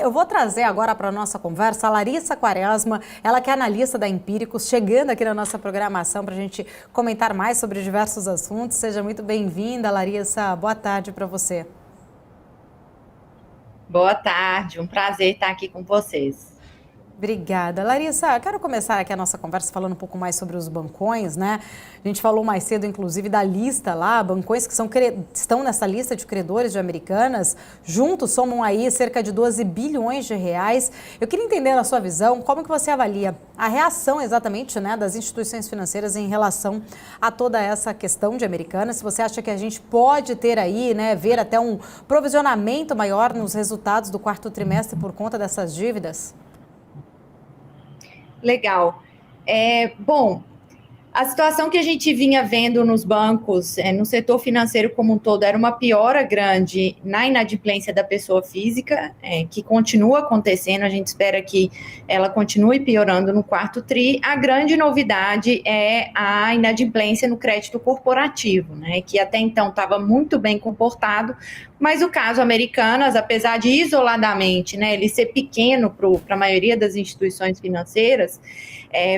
eu vou trazer agora para a nossa conversa a Larissa Quaresma, ela que é analista da Empíricos, chegando aqui na nossa programação para a gente comentar mais sobre diversos assuntos. Seja muito bem-vinda, Larissa. Boa tarde para você. Boa tarde, um prazer estar aqui com vocês. Obrigada. Larissa, quero começar aqui a nossa conversa falando um pouco mais sobre os bancões, né? A gente falou mais cedo, inclusive, da lista lá, bancões que estão nessa lista de credores de Americanas, juntos somam aí cerca de 12 bilhões de reais. Eu queria entender, na sua visão, como que você avalia a reação exatamente, né, das instituições financeiras em relação a toda essa questão de Americanas. Se você acha que a gente pode ter aí, né, ver até um provisionamento maior nos resultados do quarto trimestre por conta dessas dívidas? Legal. Bom, a situação que a gente vinha vendo nos bancos, no setor financeiro como um todo, era uma piora grande na inadimplência da pessoa física, que continua acontecendo, a gente espera que ela continue piorando no quarto TRI. A grande novidade é a inadimplência no crédito corporativo, né, que até então estava muito bem comportado, mas o caso Americanas, apesar de isoladamente, né, ele ser pequeno para a maioria das instituições financeiras,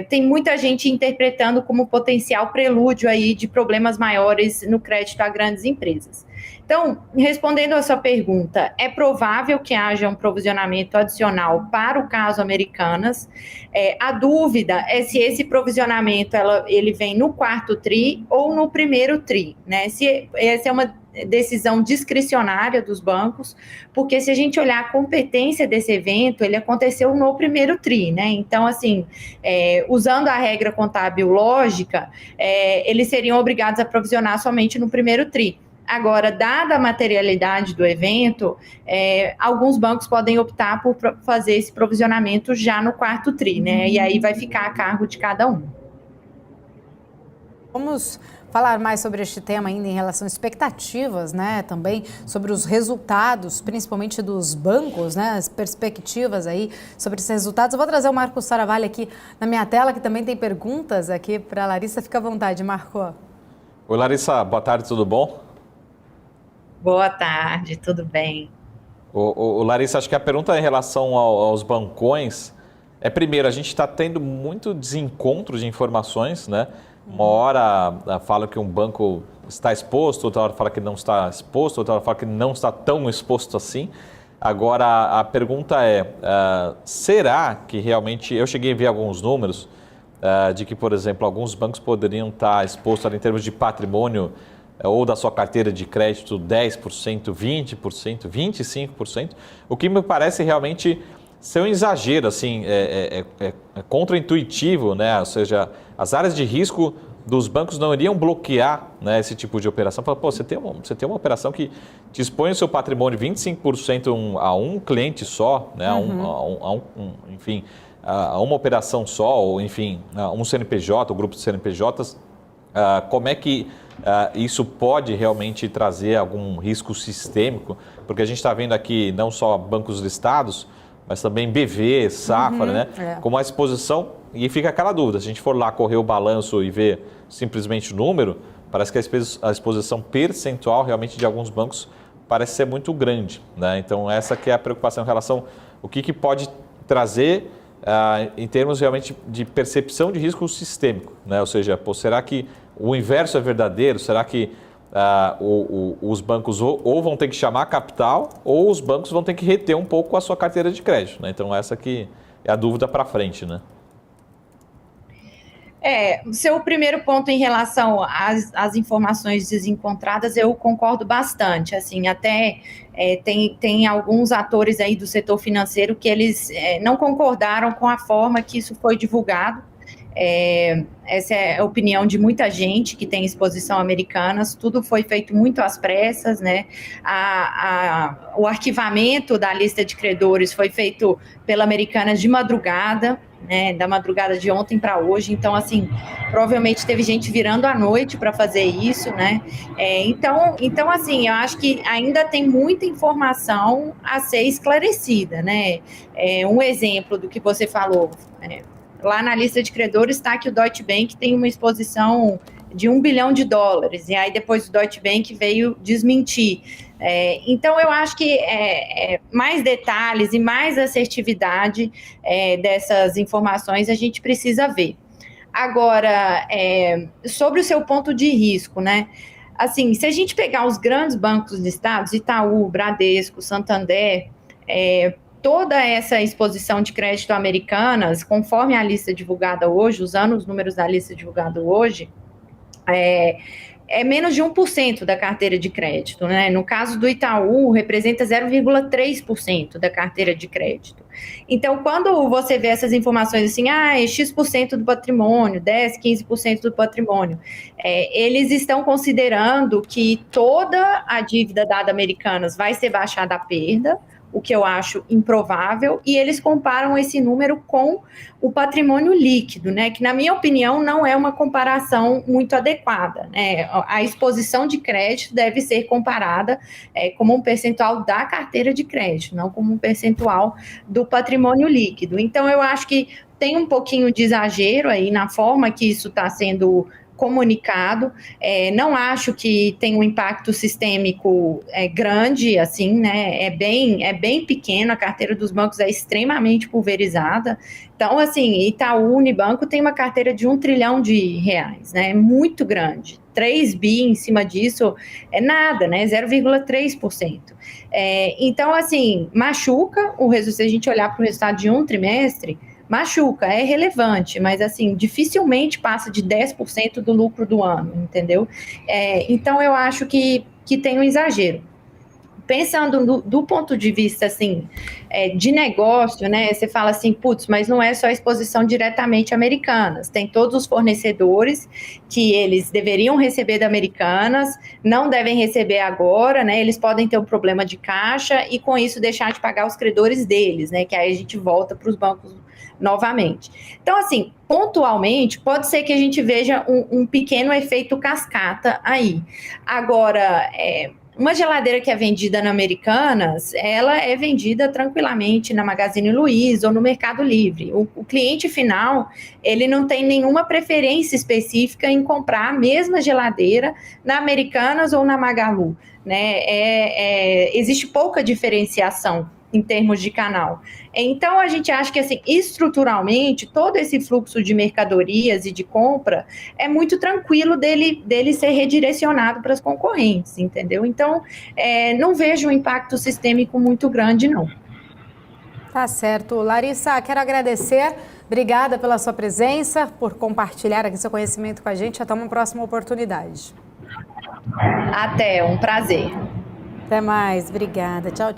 tem muita gente interpretando como potencial prelúdio aí de problemas maiores no crédito a grandes empresas. Então, respondendo a sua pergunta, é provável que haja um provisionamento adicional para o caso Americanas. A dúvida é se esse provisionamento ele vem no quarto TRI ou no primeiro TRI, né? Se essa é uma decisão discricionária dos bancos, porque se a gente olhar a competência desse evento, ele aconteceu no primeiro TRI, né? Então, assim, usando a regra contábil lógica, eles seriam obrigados a provisionar somente no primeiro TRI. Agora, dada a materialidade do evento, alguns bancos podem optar por fazer esse provisionamento já no quarto TRI, né? E aí vai ficar a cargo de cada um. Vamos falar mais sobre este tema ainda em relação a expectativas, né? Também sobre os resultados, principalmente dos bancos, né? As perspectivas aí sobre esses resultados. Eu vou trazer o Marco Saravalli aqui na minha tela, que também tem perguntas aqui para a Larissa. Fica à vontade, Marco. Oi, Larissa. Boa tarde, tudo bom? Boa tarde, tudo bem? Larissa, acho que a pergunta em relação aos bancões é, primeiro, a gente está tendo muito desencontro de informações, né? Uma hora fala que um banco está exposto, outra hora fala que não está exposto, outra hora fala que não está tão exposto assim. Agora, a pergunta é, será que realmente... Eu cheguei a ver alguns números de que, por exemplo, alguns bancos poderiam estar expostos ali, em termos de patrimônio ou da sua carteira de crédito 10%, 20%, 25%, o que me parece realmente ser um exagero, assim, é contra-intuitivo, né? Ou seja, as áreas de risco dos bancos não iriam bloquear, né, esse tipo de operação. Fala, pô, você tem uma operação que te expõe o seu patrimônio 25% a um cliente só, né, enfim, a uma operação só, ou enfim, a um CNPJ, um grupo de CNPJs. Como é que isso pode realmente trazer algum risco sistêmico? Porque a gente está vendo aqui não só bancos listados, mas também BV, Safra, né? Com uma exposição, e fica aquela dúvida, se a gente for lá correr o balanço e ver simplesmente o número, parece que a exposição percentual realmente de alguns bancos parece ser muito grande, né? Então essa que é a preocupação em relação ao que pode trazer em termos realmente de percepção de risco sistêmico, né? Ou seja, será que o inverso é verdadeiro? Será que os bancos ou vão ter que chamar capital ou os bancos vão ter que reter um pouco a sua carteira de crédito, né? Então essa que é a dúvida para frente, né? O seu primeiro ponto em relação às informações desencontradas, eu concordo bastante, assim, até tem alguns atores aí do setor financeiro que eles não concordaram com a forma que isso foi divulgado. Essa é a opinião de muita gente que tem exposição Americanas. Tudo foi feito muito às pressas, né? O arquivamento da lista de credores foi feito pela Americanas de madrugada, né? Da madrugada de ontem para hoje. Então, assim, provavelmente teve gente virando à noite para fazer isso, né? Então, assim, eu acho que ainda tem muita informação a ser esclarecida, né? Um exemplo do que você falou, lá na lista de credores está que o Deutsche Bank tem uma exposição de $1 bilhão, e aí depois o Deutsche Bank veio desmentir. Então, eu acho que mais detalhes e mais assertividade dessas informações a gente precisa ver. Agora, sobre o seu ponto de risco, né? Assim, se a gente pegar os grandes bancos de estados, Itaú, Bradesco, Santander, toda essa exposição de crédito Americanas, conforme a lista divulgada hoje, usando os números da lista divulgada hoje, é menos de 1% da carteira de crédito, né? No caso do Itaú, representa 0,3% da carteira de crédito. Então, quando você vê essas informações assim, é X% do patrimônio, 10%, 15% do patrimônio, eles estão considerando que toda a dívida dada Americanas vai ser baixada à perda, o que eu acho improvável, e eles comparam esse número com o patrimônio líquido, né, que na minha opinião não é uma comparação muito adequada, né, a exposição de crédito deve ser comparada como um percentual da carteira de crédito, não como um percentual do patrimônio líquido. Então eu acho que tem um pouquinho de exagero aí na forma que isso está sendo comunicado, não acho que tem um impacto sistêmico grande, assim, né, é bem pequeno, a carteira dos bancos é extremamente pulverizada, então, assim, Itaú, Unibanco tem uma carteira de R$1 trilhão, né, é muito grande, 3 bi em cima disso é nada, né, 0,3%. Então, assim, machuca o resultado, se a gente olhar para o resultado de um trimestre, machuca, é relevante, mas assim, dificilmente passa de 10% do lucro do ano, entendeu? Então eu acho que tem um exagero. Pensando do ponto de vista, assim, de negócio, né, você fala assim, putz, mas não é só exposição diretamente Americanas, tem todos os fornecedores que eles deveriam receber da Americanas, não devem receber agora, né, eles podem ter um problema de caixa e com isso deixar de pagar os credores deles, né, que aí a gente volta para os bancos novamente. Então, assim, pontualmente, pode ser que a gente veja um pequeno efeito cascata aí. Agora, uma geladeira que é vendida na Americanas, ela é vendida tranquilamente na Magazine Luiza ou no Mercado Livre. O cliente final, ele não tem nenhuma preferência específica em comprar a mesma geladeira na Americanas ou na Magalu, né? Existe pouca diferenciação em termos de canal. Então, a gente acha que, assim, estruturalmente, todo esse fluxo de mercadorias e de compra é muito tranquilo dele ser redirecionado para as concorrentes, entendeu? Então, não vejo um impacto sistêmico muito grande, não. Tá certo. Larissa, quero agradecer. Obrigada pela sua presença, por compartilhar aqui seu conhecimento com a gente. Até uma próxima oportunidade. Até, um prazer. Até mais. Obrigada. Tchau, tchau.